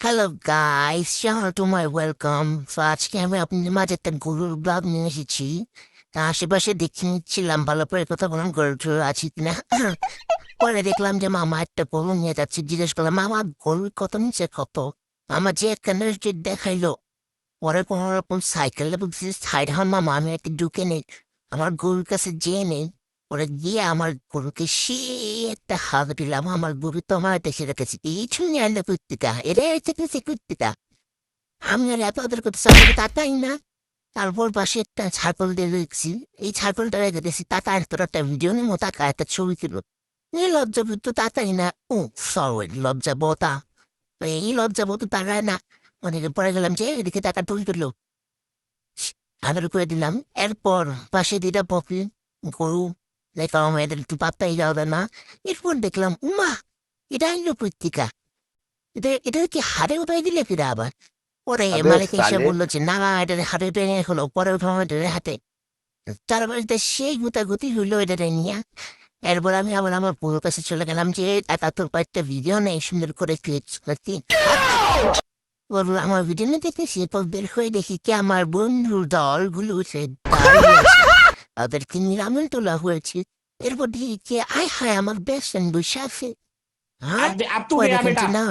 Hello guys, to my welcome. তো আজকে আমি আপনাদের মাঝে একটা গরুর ব্লগ নিয়ে এসেছি। তা আশেপাশে দেখে নিচ্ছিলাম ভালো করে কথা বললাম গরু আছে কিনা। পরে দেখলাম যে মামা একটা গরু নিয়ে যাচ্ছে, জিজ্ঞেস করলাম মামা গরুর কত নিচে কত। আমার যে একটা যে দেখাইলো। পরে কোনো রকম সাইকেলে বলছি সাইড হন মামা, আমি একটা ঢুকে নেই আমার গরুর কাছে যেয়ে নেই। পরে গিয়ে আমার গরুকে সে একটা হাত দিলাম, আমার গরু তো আমার দেখে রেখেছি এই শুনে আনলে কুত্তিটা এটা হচ্ছে কুত্তিটা। আমি আর এত ওদের করতে চাই তাতাই না। তারপর পাশে একটা ছাগল দিয়ে দেখছি, এই ছাগলটা রেখে দিয়েছি তাতা তোর একটা ভিডিও নিয়ে তাকা একটা ছবি তুলো। এই লজ্জা তো তাতাই না। ও সরি লজ্জা বোতা। তো এই লজ্জা বোধ তাকায় না। অনেকে পরে গেলাম যে এদিকে টাকা তুল তুললো, আদর করে দিলাম। এরপর পাশে দিটা পপি গরু দেখলাম এদের একটু পাত্তাই যাবে না। এরপর দেখলাম উমা, এটা আইলো পত্রিকা, এটা কি হারে উঠাই দিলে ফিরে আবার। পরে अबे মালিক এসে साले। বললো যে না এটা হারে টেনে হলো, পরে উঠাম এটার হাতে। তারপরে তো সেই গুতাগুতি হইলো এটা নিয়ে। এরপর আমি আবার আমার পুরো কাছে চলে গেলাম যে এত তোর কয়েকটা ভিডিও নেই সুন্দর করে ক্রিয়েট করতে। বললো আমার ভিডিও না দেখেছি, এরপর বের হয়ে দেখি কি আমার বন্ধুর দলগুলো সে দাঁড়িয়ে আছে, তাদেরকে নিরামন তোলা হয়েছে। এরপর দেখি কি আয় হায় আমার বেস্ট ফ্রেন্ড বসে আছে। হ্যাঁ, अब तू পরে गया দেখলাম যে बेटा। না